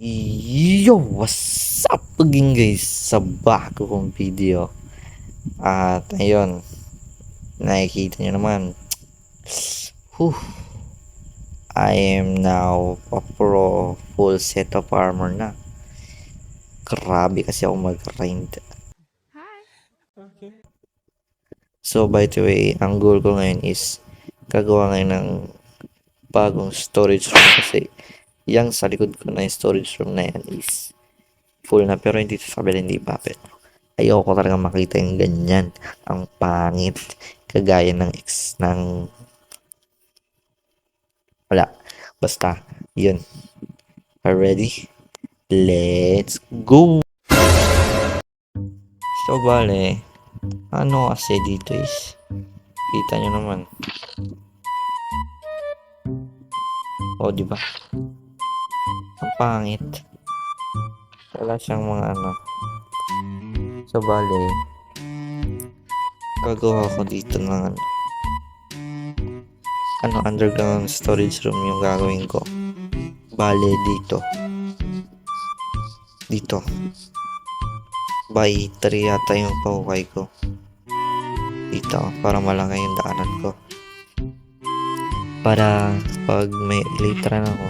Yo, what's up again guys sa bago kong video. At ayun, nakikita nyo naman. Whew, I am now a pro full set of armor na. Grabe kasi ako mag-grind. So by the way, ang goal ko ngayon is gagawa ngayon ng bagong storage room kasi yung sa likod ko na yung storage room na yan is full na, pero hindi sa kabila, hindi pa, pero ayoko talaga makita yung ganyan, ang pangit, kagaya ng ex ng wala, basta yun. Are ready? Let's go. So bale, ano kasi dito is kita nyo naman, o di ba, ang pangit, wala siyang mga ano. So bale, gagawa ko dito ng underground storage room yung gagawin ko. Bale dito by 3 yata yung pahukay ko dito para malaki yung daanan ko, para pag may elytra na ako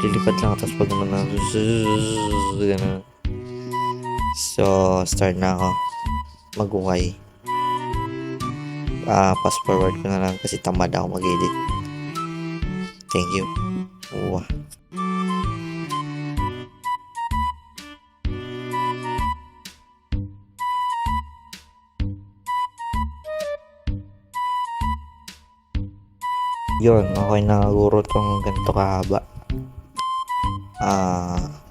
lilipad lang tapos pag naman na ganun. So start na ako magukay. Pass forward ko na lang kasi tamad ako mag-edit. Thank you. Wow. Yun, okay na siguro tong ganito kahaba.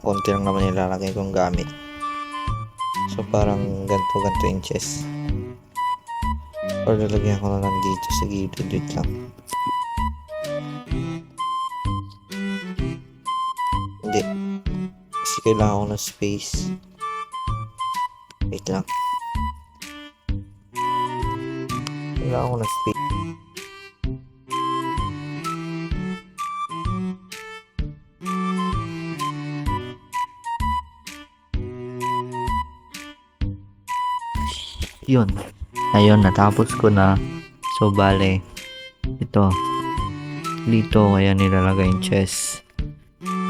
Konti lang naman nilalagay kong gamit. So parang ganito inches. Or lalagyan ko na lang dito sa gilid, wait lang. Hindi. Kasi kailangan ko ng space. Wait lang. Kailangan ko ng space. Yun. Ayun, natapos ko na. So bale, ito dito kaya nilalagay yung chest.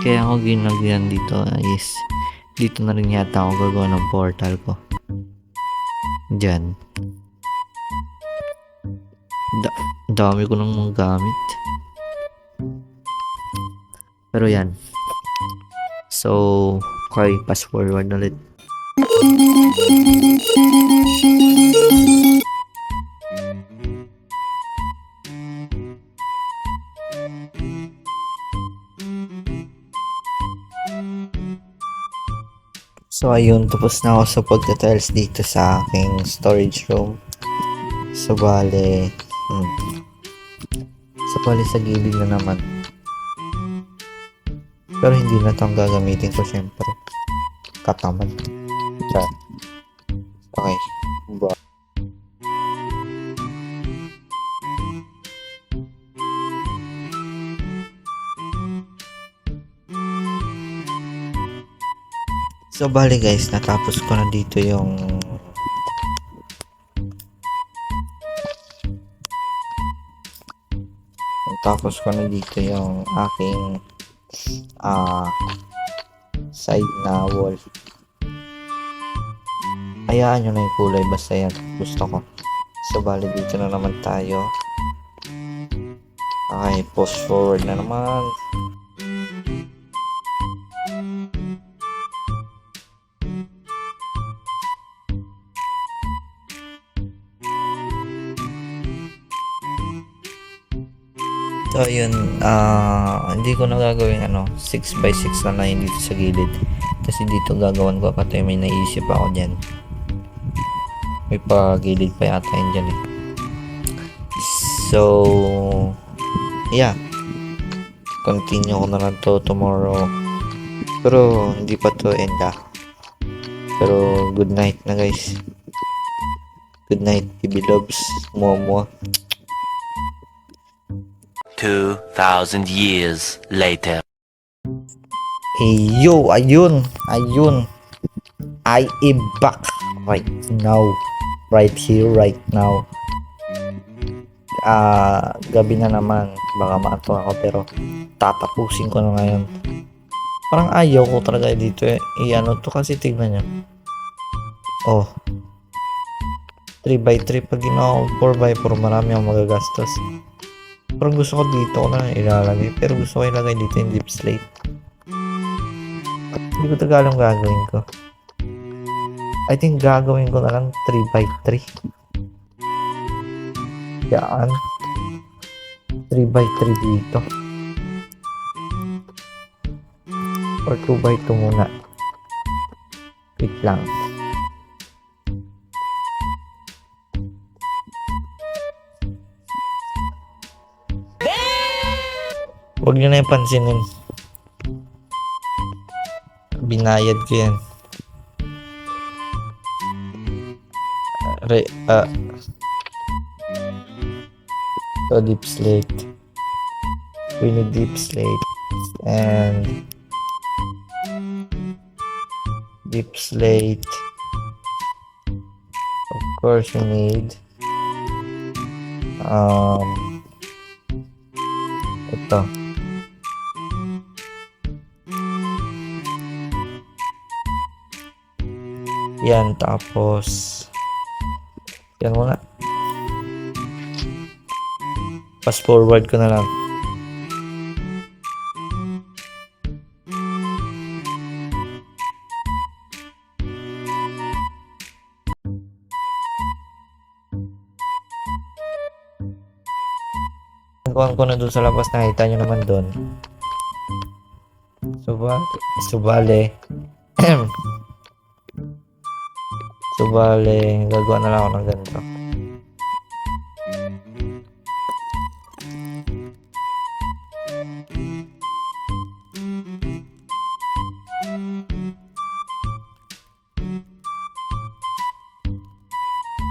Kaya ako ginagyan dito is dito na rin yata ako gagawa ng portal ko. Diyan. Dami ko ng mga gamit. Pero yan. So, okay, pass forward ulit. So ayun, tapos na ako sa pagta-tiles dito sa aking storage room. So bale, sa gilid na naman. Pero hindi na ito ang gagamitin ko, syempre. Katamad. Okay. So bali guys, natapos ko na dito yung aking side na wall. Hayaan nyo na yung kulay, basta yan gusto ko. So bali dito na naman tayo. Okay, post forward na naman. So yun, hindi ko na gagawin 6x6 na line dito sa gilid. Kasi dito gagawan ko pati may naisip ako dyan. May pagilid pa yata yun dyan eh. So, yeah. Continue ko na lang to tomorrow. Pero hindi pa to end Pero good night na guys. Good night, baby loves. Mua. 2,000 years later. Yo, ayun. I am back right now. Right here, right now. Gabi na naman. Baka maantok ako pero tatapusin ko na ngayon. Parang ayaw ko talaga dito eh. Ano to kasi tignan nyo. Oh. 3x3 pag ginawa ko 4x4 marami akong magagastos. Parang gusto ko dito ko na ilalagay. Pero gusto ko ilagay dito yung deep slate. Hindi ko taga alam gagawin ko. I think gagawin ko na lang 3x3. Yan. 3x3 dito. Or 2x2 muna. Wait lang. Huwag nyo na yung pansinin. Binayad ko yan. So deep slate. We need deep slate. And deep slate. Of course we need ito. Yan, tapos yan muna. Fast forward ko na lang. Nagawan ko na doon sa labas, nakita nyo naman doon. Subale gagawa na lang ako ng ganito.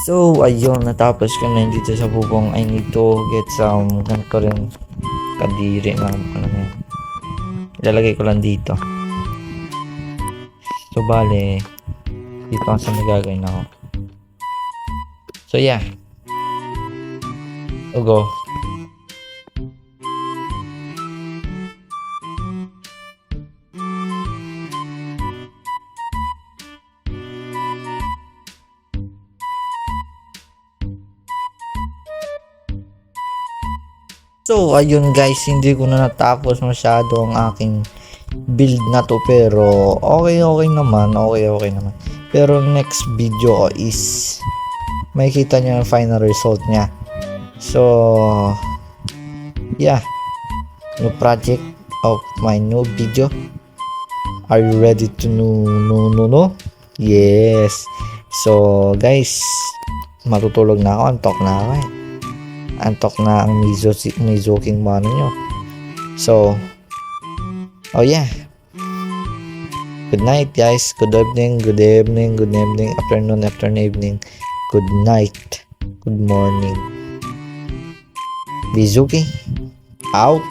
So, ayun, natapos ko na dito sa bubong. I need to get some ganito rin kadiri lang. Ilalagay ko lang dito. So, bale, dito ang sa magagawin ako. So, yeah. So, go. So, ayun guys, hindi ko na natapos masyado ang aking build na to, pero okay naman. Pero next video is makikita nyo yung final result nya. So, yeah, new project of my new video. Are you ready to know? Yes. So guys, matutulog na ako, antok na ako eh. Antok na ang Mizuking mano nyo. So, oh yeah. Good night guys. Good evening. Afternoon, evening. Good night. Good morning. Mizuki out.